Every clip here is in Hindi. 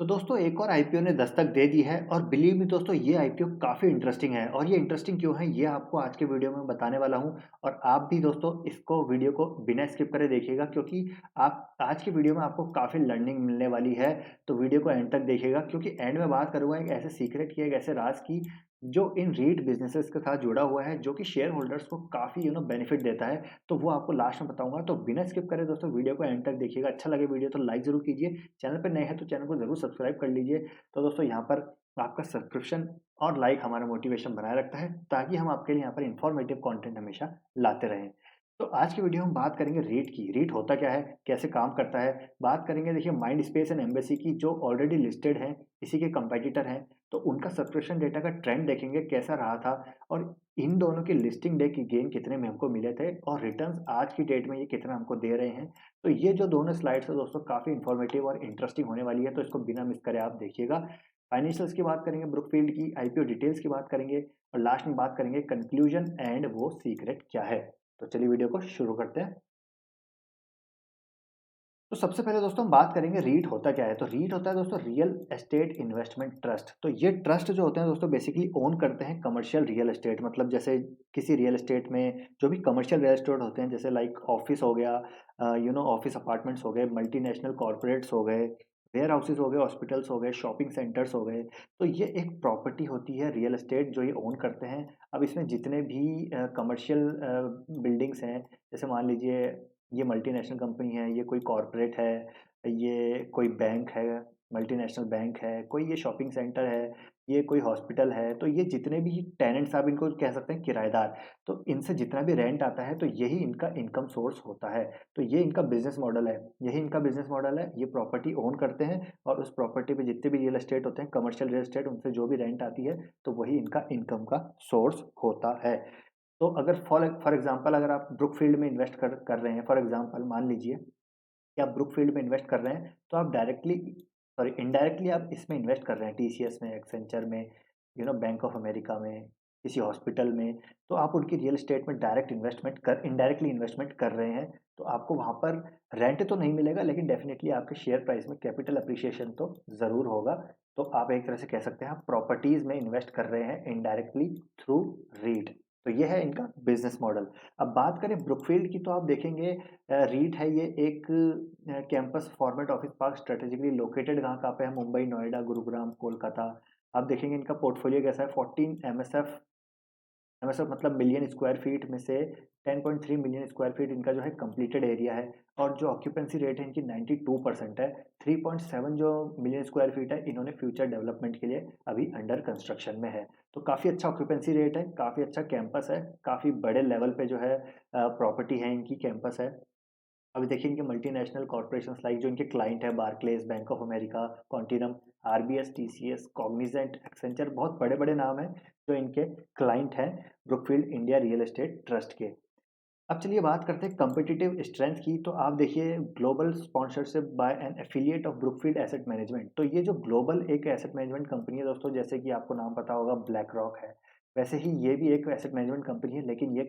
तो दोस्तों एक और आईपीओ ने दस्तक दे दी है और बिलीव मी दोस्तों ये आईपीओ काफ़ी इंटरेस्टिंग है और ये इंटरेस्टिंग क्यों है ये आपको आज के वीडियो में बताने वाला हूँ। और आप भी दोस्तों इसको वीडियो को बिना स्किप करे देखिएगा क्योंकि आप आज की वीडियो में आपको काफ़ी लर्निंग मिलने वाली है। तो वीडियो को एंड तक देखिएगा क्योंकि एंड में बात करूँगा एक ऐसे सीक्रेट की, एक ऐसे राज की जो इन रीट बिजनेसेस के साथ जुड़ा हुआ है, जो कि शेयर होल्डर्स को काफ़ी बेनिफिट देता है। तो वो आपको लास्ट में बताऊंगा। तो बिना स्किप करे दोस्तों वीडियो को एंड तक देखिएगा। अच्छा लगे वीडियो तो लाइक जरूर कीजिए। चैनल पर नए हैं तो चैनल को जरूर सब्सक्राइब कर लीजिए। तो दोस्तों यहाँ पर आपका सब्सक्रिप्शन और लाइक हमारा मोटिवेशन बनाए रखता है ताकि हम आपके लिए यहाँ पर इंफॉर्मेटिव कंटेंट हमेशा लाते रहें। तो आज की वीडियो हम बात करेंगे रीट की। रीट होता क्या है, कैसे काम करता है, बात करेंगे देखिए माइंड स्पेस एंड एम्बेसी की, जो ऑलरेडी लिस्टेड हैं, इसी के कंपेटिटर हैं। तो उनका सब्सक्रिप्शन डेटा का ट्रेंड देखेंगे कैसा रहा था और इन दोनों की लिस्टिंग डे की गेन कितने में हमको मिले थे और रिटर्न्स आज की डेट में ये कितना हमको दे रहे हैं। तो ये जो दोनों स्लाइड्स है दोस्तों काफ़ी इन्फॉर्मेटिव और इंटरेस्टिंग होने वाली है, तो इसको बिना मिस करे आप देखिएगा। फाइनेंशियल्स की बात करेंगे, ब्रुकफील्ड की आईपीओ डिटेल्स की बात करेंगे और लास्ट में बात करेंगे कंक्लूजन एंड वो सीक्रेट क्या है। तो चलिए वीडियो को शुरू करते हैं। तो सबसे पहले दोस्तों हम बात करेंगे रीट होता क्या है। तो रीट होता है दोस्तों रियल एस्टेट इन्वेस्टमेंट ट्रस्ट। तो ये ट्रस्ट जो होते हैं दोस्तों बेसिकली ओन करते हैं कमर्शियल रियल एस्टेट, मतलब जैसे किसी रियल एस्टेट में जो भी कमर्शियल रियल एस्टेट होते हैं, जैसे लाइक ऑफिस हो गया, ऑफिस अपार्टमेंट्स हो गए, मल्टीनेशनल कॉर्पोरेट्स हो गए, वेयर हाउसेज हो गए, हॉस्पिटल्स हो गए, शॉपिंग सेंटर्स हो गए। तो ये एक प्रॉपर्टी होती है रियल एस्टेट जो ये ओन करते हैं। अब इसमें जितने भी कमर्शियल बिल्डिंग्स हैं, जैसे मान लीजिए ये मल्टीनेशनल कंपनी है, ये कोई कॉर्पोरेट है, ये कोई बैंक है, मल्टीनेशनल बैंक है, कोई ये शॉपिंग सेंटर है, ये कोई हॉस्पिटल है। तो ये जितने भी टेनेंट्स आप इनको कह सकते हैं किराएदार, तो इनसे जितना भी रेंट आता है तो यही इनका इनकम सोर्स होता है। तो ये इनका बिज़नेस मॉडल है, यही इनका बिज़नेस मॉडल है। ये प्रॉपर्टी ओन करते हैं और उस प्रॉपर्टी पे जितने भी रियल एस्टेट होते हैं, कमर्शियल रियल एस्टेट, उनसे जो भी रेंट आती है, तो वही इनका इनकम का सोर्स होता है। तो अगर फॉर एग्ज़ाम्पल अगर आप ब्रुकफील्ड में इन्वेस्ट कर कर रहे हैं, फॉर एग्ज़ाम्पल मान लीजिए कि आप ब्रुकफील्ड में इन्वेस्ट कर रहे हैं, तो आप डायरेक्टली सॉरी इनडायरेक्टली आप इसमें इन्वेस्ट कर रहे हैं, टीसीएस में, एक्सेंचर में, बैंक ऑफ अमेरिका में, किसी हॉस्पिटल में। तो आप उनकी रियल एस्टेट में डायरेक्ट इन्वेस्टमेंट कर इनडायरेक्टली इन्वेस्टमेंट कर रहे हैं। तो आपको वहाँ पर रेंट तो नहीं मिलेगा, लेकिन डेफ़िनिटली आपके शेयर प्राइस में कैपिटल एप्रिसिएशन तो ज़रूर होगा। तो आप एक तरह से कह सकते हैं आप प्रॉपर्टीज़ में इन्वेस्ट कर रहे हैं इनडायरेक्टली थ्रू रीट। तो ये है इनका बिज़नेस मॉडल। अब बात करें ब्रुकफील्ड की, तो आप देखेंगे रीट है ये एक campus format office park strategically located कहाँ-कहाँ पे है, मुंबई, नोएडा, गुरुग्राम, कोलकाता। आप देखेंगे इनका पोर्टफोलियो कैसा है, 14 एमएसएफ, मतलब मिलियन स्क्वायर फीट में से 10.3 मिलियन स्क्वायर फीट इनका जो है कंप्लीटेड एरिया है और जो ऑक्यूपेंसी रेट है इनकी 92% है। 3.7 जो मिलियन स्क्वायर फीट है इन्होंने फ्यूचर डेवलपमेंट के लिए अभी अंडर कंस्ट्रक्शन में है। तो काफ़ी अच्छा ऑक्यूपेंसी रेट है, काफ़ी अच्छा कैंपस है, काफ़ी बड़े लेवल पे जो है प्रॉपर्टी है इनकी, कैंपस है। अभी देखिए इनके मल्टीनेशनल कॉर्पोरेशंस लाइक जो इनके क्लाइंट है, Barclays, bank of America, continuum, RBS, TCS, Cognizant, Accenture, बहुत बड़े-बड़े नाम हैं जो इनके क्लाइंट हैं Brookfield India real estate trust के। अब चलिए बात करते हैं कॉम्पिटिटिव स्ट्रेंथ की। तो आप देखिए global sponsorship by an affiliate of Brookfield asset management. तो ये जो ग्लोबल एक एसेट मैनेजमेंट कंपनी है दोस्तों, जैसे कि आपको नाम पता होगा ब्लैक रॉक है, वैसे ही ये भी एक एसेट मैनेजमेंट कंपनी है, लेकिन ये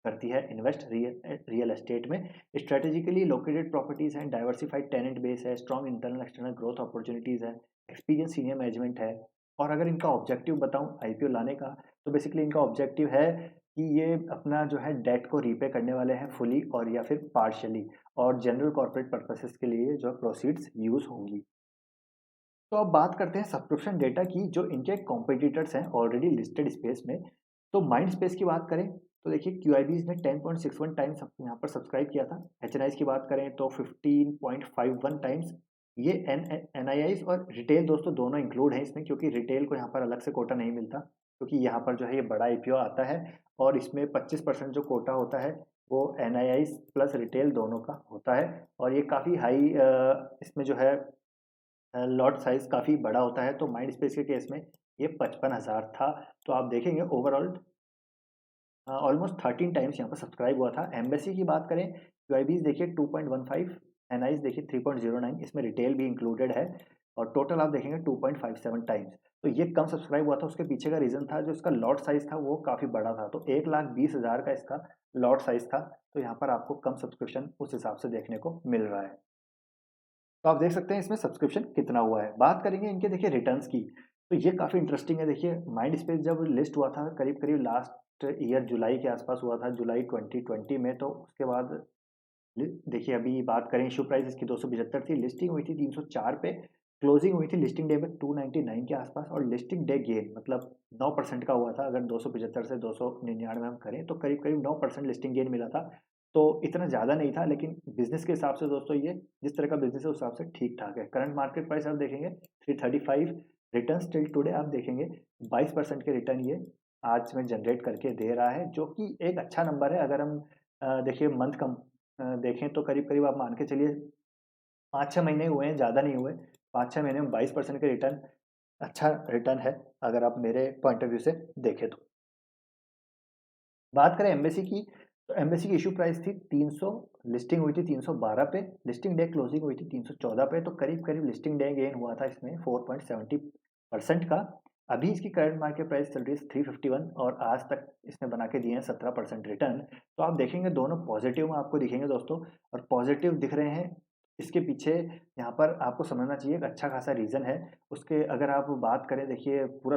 करती है इन्वेस्ट रियल एस्टेट में। स्ट्रेटेजिकली लोकेटेड प्रॉपर्टीज हैं, डाइवर्सिफाइड टेनेंट बेस है, strong internal external growth opportunities है, एक्सपीरियंस सीनियर मैनेजमेंट है। और अगर इनका ऑब्जेक्टिव बताऊं आईपीओ लाने का, तो बेसिकली इनका ऑब्जेक्टिव है कि ये अपना जो है डेट को रीपे करने वाले हैं फुली और या फिर पार्शियली, और जनरल कॉर्पोरेट पर्पसेस के लिए जो प्रोसीड्स यूज होंगी। तो अब बात करते हैं सब्सक्रिप्शन डेटा की, जो इनके कॉम्पिटिटर्स हैं ऑलरेडी लिस्टेड स्पेस में। तो माइंड स्पेस की बात करें तो देखिए क्यूआईबीज ने 10.61 टाइम्स यहाँ पर सब्सक्राइब किया था। एच की बात करें तो 15.51 टाइम्स। ये एन एन और रिटेल दोस्तों दोनों इंक्लूड हैं इसमें, क्योंकि रिटेल को यहाँ पर अलग से कोटा नहीं मिलता, क्योंकि यहाँ पर जो है ये बड़ा आईपीओ आता है और इसमें 25% जो कोटा होता है वो एन प्लस रिटेल दोनों का होता है। और ये काफ़ी हाई इसमें जो है लॉट साइज़ काफ़ी बड़ा होता है। तो माइंड स्पेस के केस में ये 55,000 था। तो आप देखेंगे ओवरऑल ऑलमोस्ट 13 टाइम्स यहाँ पर सब्सक्राइब हुआ था। एम्बेसी की बात करें, क्यूआईबीज़ देखिए 2.15, एनआईज़ देखिए 3.09, इसमें रिटेल भी इंक्लूडेड है और टोटल आप देखेंगे 2.57 टाइम्स। तो ये कम सब्सक्राइब हुआ था, उसके पीछे का रीज़न था जो इसका लॉट साइज़ था वो काफ़ी बड़ा था। तो 1,20,000 का इसका लॉट साइज़ था। तो यहाँ पर आपको कम सब्सक्रिप्शन उस हिसाब से देखने को मिल रहा है। तो आप देख सकते हैं इसमें सब्सक्रिप्शन कितना हुआ है। बात करेंगे इनके देखिए रिटर्न्स की, तो ये काफ़ी इंटरेस्टिंग है। देखिए माइंड स्पेस जब लिस्ट हुआ था करीब-करीब लास्ट ईयर जुलाई के आसपास हुआ था, जुलाई 2020 में, तो उसके बाद देखिए अभी बात करें इश्यू प्राइस इसकी 275 थी, लिस्टिंग हुई थी 304 पे, क्लोजिंग हुई थी लिस्टिंग डे में 299 के आसपास, और लिस्टिंग डे गेन मतलब 9% का हुआ था। अगर 275 से 299 हम करें तो करीब-करीब 9% लिस्टिंग गेन मिला था। तो इतना ज़्यादा नहीं था, लेकिन बिज़नेस के हिसाब से दोस्तों ये जिस तरह का बिज़नेस है उस हिसाब से ठीक-ठाक है। करंट मार्केट प्राइस आप देखेंगे 335, रिटर्न्स टिल टुडे आप देखेंगे 22% के रिटर्न ये आज में जनरेट करके दे रहा है, जो कि एक अच्छा नंबर है। अगर हम देखिए मंथ कम देखें तो करीब-करीब आप मान के चलिए 5-6 महीने हुए हैं, ज़्यादा नहीं हुए। 5-6 महीने में 22% का रिटर्न अच्छा रिटर्न है, अगर आप मेरे पॉइंट ऑफ व्यू से देखें तो। बात करें एम्बेसी की, तो एम्बेसी की इश्यू प्राइस थी 300, लिस्टिंग हुई थी 312 पे, लिस्टिंग डे क्लोजिंग हुई थी 314 पे, तो करीब-करीब लिस्टिंग डे गेन हुआ था इसमें 4.70% का। अभी इसकी करंट मार्केट प्राइस चल रही है 351, और आज तक इसने बना के दिए हैं 17% रिटर्न। तो आप देखेंगे दोनों पॉजिटिव में आपको दिखेंगे दोस्तों, और पॉजिटिव दिख रहे हैं। इसके पीछे यहाँ पर आपको समझना चाहिए एक अच्छा खासा रीज़न है। उसके अगर आप बात करें, देखिए पूरा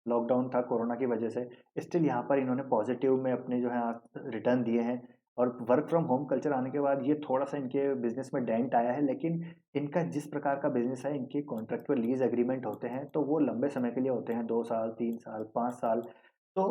लॉकडाउन था कोरोना की वजह से। स्टिल यहाँ पर इन्होंने पॉजिटिव में अपने जो है रिटर्न दिए हैं, और वर्क फ्रॉम होम कल्चर आने के बाद ये थोड़ा-सा इनके बिज़नेस में डेंट आया है, लेकिन इनका जिस प्रकार का बिज़नेस है, इनके कॉन्ट्रैक्चुअल लीज़ एग्रीमेंट होते हैं, तो वो लंबे समय के लिए होते हैं, 2 साल, 3 साल, 5 साल। तो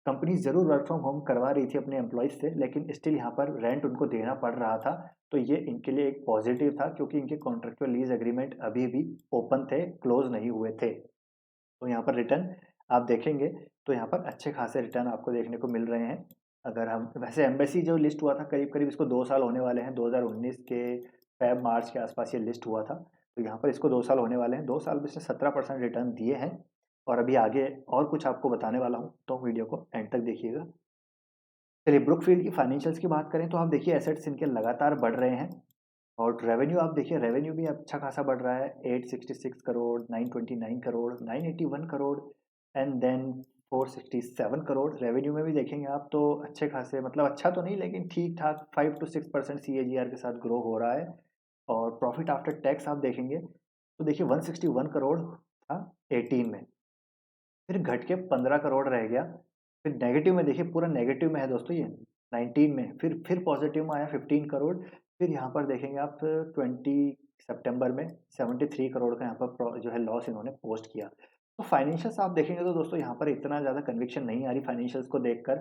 कंपनी ज़रूर वर्क फ्रॉम होम करवा रही थी अपने एम्प्लॉइज़ से, लेकिन स्टिल यहाँ पर रेंट उनको देना पड़ रहा था। तो ये इनके लिए एक पॉजिटिव था, क्योंकि इनके कॉन्ट्रैक्चुअल लीज़ एग्रीमेंट अभी भी ओपन थे, क्लोज़ नहीं हुए थे। तो यहाँ पर रिटर्न आप देखेंगे तो यहाँ पर अच्छे खासे रिटर्न आपको देखने को मिल रहे हैं। अगर हम वैसे एम्बेसी जो लिस्ट हुआ था करीब-करीब इसको 2 साल होने वाले हैं, 2019 के फ़ेब-मार्च के आसपास ये लिस्ट हुआ था। तो यहाँ पर इसको 2 साल होने वाले हैं, 2 साल में इसने 17% रिटर्न दिए हैं, और अभी आगे और कुछ आपको बताने वाला हूँ, तो वीडियो को एंड तक देखिएगा। चलिए ब्रुकफ़ील्ड की फाइनेंशियल्स की बात करें तो आप देखिए एसेट्स इनके लगातार बढ़ रहे हैं, और रेवेन्यू आप देखिए, रेवेन्यू भी अच्छा खासा बढ़ रहा है, 866 crore, 929 crore, 981 crore, and then 467 crore. Revenue में भी देखेंगे आप तो अच्छे खासे, मतलब अच्छा तो नहीं लेकिन ठीक-ठाक 5 टू 6% सीएजीआर के साथ ग्रो हो रहा है। और प्रॉफिट आफ्टर टैक्स आप देखेंगे तो देखिए 161 करोड़ था 18 में, फिर घट के 15 करोड़ रह गया। फिर नेगेटिव में देखिए, पूरा नेगेटिव में है दोस्तों ये 19 में, फिर पॉजिटिव में आया 15 करोड़। फिर यहाँ पर देखेंगे आप 20 सितंबर में 73 करोड़ का यहाँ पर जो है लॉस इन्होंने पोस्ट किया। तो फाइनेंशियल्स आप देखेंगे तो दोस्तों यहाँ पर इतना ज़्यादा कन्विक्शन नहीं आ रही फाइनेंशियल्स को देखकर।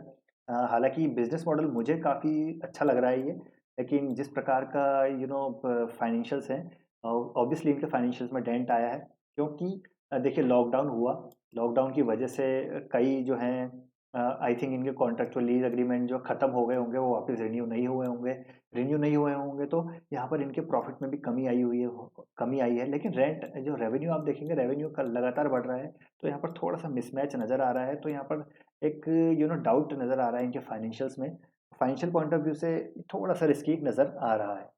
हालाँकि बिज़नेस मॉडल मुझे काफ़ी अच्छा लग रहा है ये, लेकिन जिस प्रकार का फाइनेंशियल्स हैं, ऑब्वियसली इनके फाइनेंशियल्स में डेंट आया है, क्योंकि देखिए लॉकडाउन हुआ, लॉकडाउन की वजह से कई जो हैं आई थिंक इनके कॉन्ट्रैक्चुअल लीज़ एग्रीमेंट जो ख़त्म हो गए होंगे, वो वापस रिन्यू नहीं हुए होंगे, तो यहाँ पर इनके प्रॉफ़िट में भी कमी आई है। लेकिन जो रेवेन्यू आप देखेंगे, रेवेन्यू का लगातार बढ़ रहा है, तो यहाँ पर थोड़ा-सा मिसमैच नज़र आ रहा है। तो यहाँ पर एक डाउट नज़र आ रहा है इनके फाइनेंशियल्स में। फाइनेंशियल पॉइंट ऑफ व्यू से थोड़ा-सा रिस्की नज़र आ रहा है।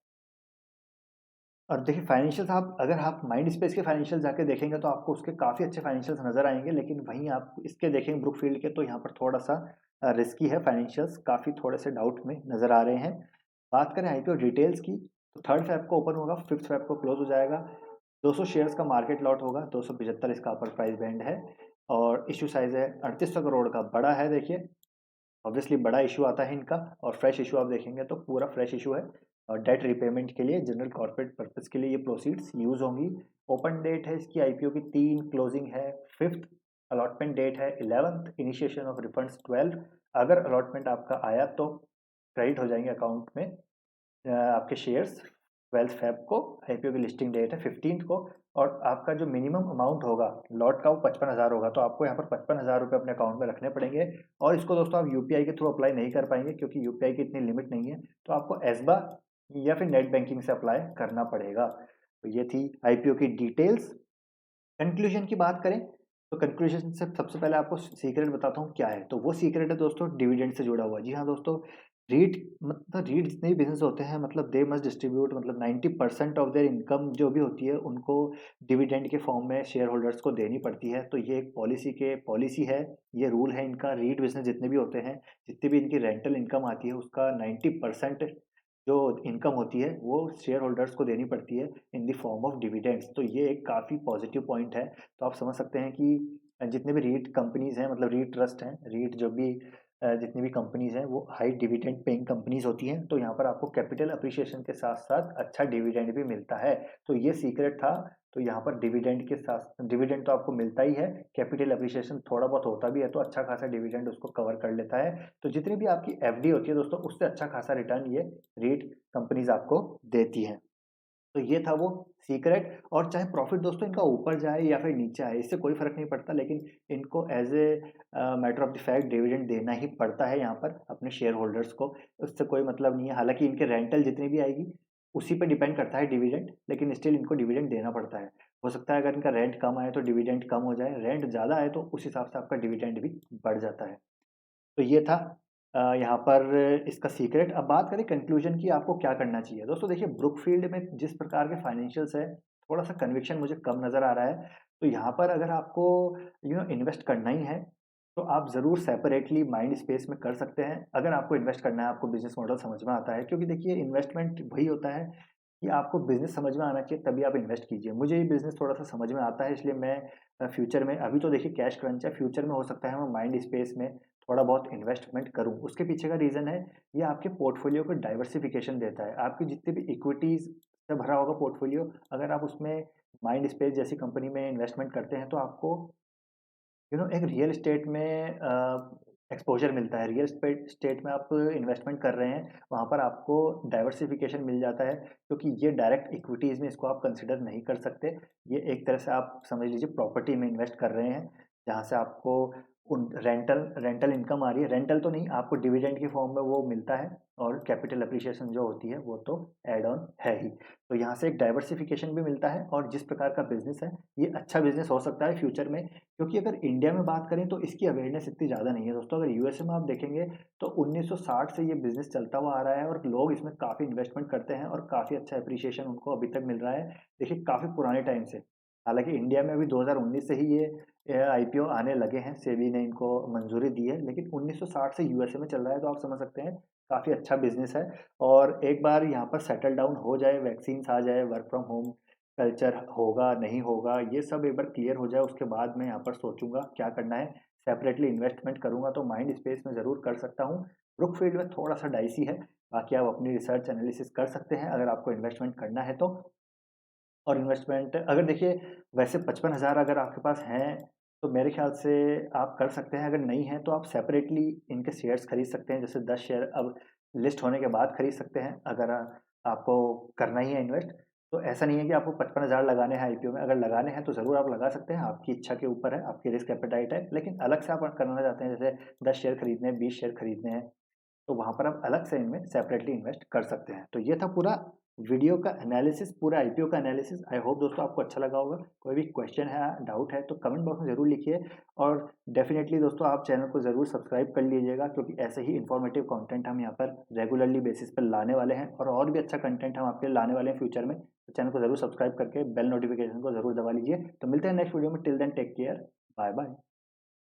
और देखिए फाइनेंशियल्स, आप अगर आप माइंडस्पेस के फाइनेंशियल जाके देखेंगे तो आपको उसके काफ़ी अच्छे फाइनेंशियल्स नज़र आएँगे, लेकिन वहीं आप इसके देखेंगे ब्रुकफ़ील्ड के, तो यहाँ पर थोड़ा-सा रिस्की है फाइनेंशियल्स, काफ़ी थोड़े-से डाउट में नज़र आ रहे हैं। बात करें आईपीओ डिटेल्स की, तो 3rd फ़ेब को ओपन होगा, 5th फ़ेब को क्लोज़ हो जाएगा। 200 शेयर्स का मार्केट लॉट होगा, 275 इसका अपर प्राइस बैंड है, और इश्यू साइज़ है 3800 करोड़ का, बड़ा है देखिए। ऑब्वियसली बड़ा इश्यू आता है इनका, और फ्रेश इश्यू आप देखेंगे तो पूरा फ्रेश इश्यू है, और डेट रिपेमेंट के लिए, जनरल कॉर्पोरेट पर्पस के लिए ये प्रोसीड्स यूज़ होंगी। ओपन डेट है इसकी आईपीओ की 3, क्लोजिंग है 5th, अलॉटमेंट डेट है 11th, इनिशिएशन ऑफ रिफंड्स 12। अगर अलॉटमेंट आपका आया तो क्रेडिट हो जाएंगे अकाउंट में आपके शेयर्स 12 फ़ेब को। आईपीओ की लिस्टिंग डेट है 15th को, और आपका जो मिनिमम अमाउंट होगा लॉट का वो 55,000 होगा, तो आपको यहाँ पर 55,000 रुपये अपने अकाउंट में रखने पड़ेंगे। और इसको दोस्तों आप यूपीआई के थ्रू अप्लाई नहीं कर पाएंगे, क्योंकि यूपीआई की इतनी लिमिट नहीं है, तो आपको एसबा या फिर नेट बैंकिंग से अप्लाई करना पड़ेगा। तो ये थी आईपीओ की डिटेल्स। कंक्लूजन की बात करें तो कंक्लूजन से सबसे पहले आपको सीक्रेट बताता हूँ क्या है। तो वो सीक्रेट है दोस्तों डिविडेंड से जुड़ा हुआ। जी हाँ दोस्तों, रीट जितने भी बिजनेस होते हैं, मतलब दे मस्ट डिस्ट्रीब्यूट, मतलब 90% ऑफ देयर इनकम जो भी होती है उनको डिविडेंड के फॉर्म में शेयर होल्डर्स को देनी पड़ती है। तो ये एक पॉलिसी है, ये रूल है इनका। रीट बिजनेस जितने भी होते हैं, जितनी भी इनकी रेंटल इनकम आती है उसका 90% जो इनकम होती है वो शेयर होल्डर्स को देनी पड़ती है in the form of dividends. तो ये एक काफ़ी पॉजिटिव पॉइंट है। तो आप समझ सकते हैं कि जितने भी रीट कंपनीज़ हैं, मतलब रीट ट्रस्ट हैं, रीट जो भी जितनी भी कंपनीज़ हैं वो हाई डिविडेंड पेइंग कंपनीज़ होती हैं। तो यहाँ पर आपको कैपिटल अप्रिसिएशन के साथ-साथ अच्छा डिविडेंड भी मिलता है। तो ये सीक्रेट था। तो यहाँ पर डिविडेंड के साथ डिविडेंड तो आपको मिलता ही है, कैपिटल अप्रिसिएशन थोड़ा बहुत होता भी है, तो अच्छा खासा डिविडेंड उसको कवर कर लेता है। तो जितनी भी आपकी एफडी होती है दोस्तों, उससे अच्छा खासा रिटर्न ये रीट कंपनीज आपको देती हैं। तो ये था वो सीक्रेट। और चाहे प्रॉफिट दोस्तों इनका ऊपर जाए या फिर नीचे आए, इससे कोई फर्क नहीं पड़ता, लेकिन इनको as a matter of the fact dividend देना ही पड़ता है यहाँ पर अपने शेयर होल्डर्स को। उससे कोई मतलब नहीं है, हालांकि इनके रेंटल जितनी भी आएगी उसी पे डिपेंड करता है डिविडेंड, लेकिन स्टिल इनको डिविडेंड देना पड़ता है। हो सकता है अगर इनका रेंट कम आए तो डिविडेंड कम हो जाए, रेंट ज़्यादा आए तो उस हिसाब से आपका डिविडेंड भी बढ़ जाता है। तो ये था यहाँ पर इसका सीक्रेट। अब बात करें कंक्लूजन की, आपको क्या करना चाहिए दोस्तों। देखिए, ब्रुकफील्ड में जिस प्रकार के फाइनेंशियल्स है, थोड़ा सा कन्विक्शन मुझे कम नज़र आ रहा है। तो यहाँ पर अगर आपको इन्वेस्ट करना ही है तो आप ज़रूर सेपरेटली माइंड स्पेस में कर सकते हैं। अगर आपको इन्वेस्ट करना है, आपको बिजनेस मॉडल समझ में आता है, क्योंकि देखिए इन्वेस्टमेंट वही होता है कि आपको बिजनेस समझ में आना चाहिए तभी आप इन्वेस्ट कीजिए। मुझे ये बिजनेस थोड़ा सा समझ में आता है, इसलिए मैं फ्यूचर में, अभी तो देखिए कैश क्रंच है, फ्यूचर में हो सकता है मैं माइंड स्पेस में थोड़ा बहुत इन्वेस्टमेंट करूँ। उसके पीछे का रीज़न है, ये आपके पोर्टफोलियो को डाइवर्सिफिकेशन देता है। आपकी जितनी भी इक्विटीज़ से भरा होगा पोर्टफोलियो, अगर आप उसमें माइंड स्पेस जैसी कंपनी में इन्वेस्टमेंट करते हैं तो आपको एक रियल एस्टेट में एक्सपोज़र मिलता है। रियल स्टेट में आप इन्वेस्टमेंट कर रहे हैं, वहाँ पर आपको डाइवर्सिफ़िकेशन मिल जाता है, क्योंकि ये डायरेक्ट इक्विटीज़ में इसको आप कंसिडर नहीं कर सकते। ये एक तरह से आप समझ लीजिए प्रॉपर्टी में इन्वेस्ट कर रहे हैं, जहाँ से आपको उन रेंटल रेंटल इनकम आ रही है। रेंटल तो नहीं, आपको डिविडेंड की फॉर्म में वो मिलता है, और कैपिटल एप्रिसिएशन जो होती है वो तो ऐड ऑन है ही। तो यहाँ से एक डाइवर्सिफ़िकेशन भी मिलता है, और जिस प्रकार का बिज़नेस है, ये अच्छा बिज़नेस हो सकता है फ्यूचर में। क्योंकि अगर इंडिया में बात करें तो इसकी अवेयरनेस इतनी ज़्यादा नहीं है दोस्तों। अगर यूएसए में आप देखेंगे तो 1960 से ये बिज़नेस चलता हुआ आ रहा है, और लोग इसमें काफ़ी इन्वेस्टमेंट करते हैं और काफ़ी अच्छा एप्रिसिएशन उनको अभी तक मिल रहा है। देखिए, काफ़ी पुराने टाइम से। हालाँकि इंडिया में अभी 2019 से ही ये आईपीओ आने लगे हैं, सेबी ने इनको मंजूरी दी है, लेकिन 1960 से यूएसए में चल रहा है, तो आप समझ सकते हैं काफ़ी अच्छा बिज़नेस है। और एक बार यहाँ पर सेटल डाउन हो जाए, वैक्सीन्स आ जाए, वर्क फ्रॉम होम कल्चर होगा, नहीं होगा, ये सब एक बार क्लियर हो जाए, उसके बाद मैं यहाँ पर सोचूँगा क्या करना है। सेपरेटली इन्वेस्टमेंट करूँगा तो माइंड स्पेस में ज़रूर कर सकता हूँ। ब्रुकफील्ड में थोड़ा-सा डाइसी है, बाकी आप अपनी रिसर्च एनालिसिस कर सकते हैं अगर आपको इन्वेस्टमेंट करना है तो। और इन्वेस्टमेंट अगर देखिए, वैसे 55,000 अगर आपके पास हैं, तो मेरे ख़्याल से आप कर सकते हैं। अगर नहीं है, तो आप सेपरेटली इनके शेयर्स खरीद सकते हैं। जैसे 10 शेयर अब लिस्ट होने के बाद खरीद सकते हैं, अगर आपको करना ही है इन्वेस्ट। तो ऐसा नहीं है कि आपको 55,000 लगाने हैं आईपीओ में, अगर लगाने हैं तो ज़रूर आप लगा सकते हैं, आपकी इच्छा के ऊपर है, आपकी रिस्क एपेटाइट है। लेकिन अलग से आप करना चाहते हैं, जैसे 10 शेयर खरीदने हैं, 20 शेयर खरीदने हैं, तो वहाँ पर आप अलग से इनमें सेपरेटली इन्वेस्ट कर सकते हैं। तो ये था पूरा वीडियो का एनालिसिस, पूरा आईपीओ का एनालिसिस। आई होप दोस्तों आपको अच्छा लगा होगा। कोई भी क्वेश्चन है, डाउट है, तो कमेंट बॉक्स में ज़रूर लिखिए। और डेफिनेटली दोस्तों आप चैनल को ज़रूर सब्सक्राइब कर लीजिएगा, क्योंकि ऐसे ही इन्फॉर्मेटिव कंटेंट हम यहाँ पर रेगुलरली बेसिस पर लाने वाले हैं, और भी अच्छा कंटेंट हम आपके लिए लाने वाले हैं फ्यूचर में। तो चैनल को ज़रूर सब्सक्राइब करके बेल नोटिफिकेशन को ज़रूर दबा लीजिए। तो मिलते हैं नेक्स्ट वीडियो में। Till then take care, bye bye.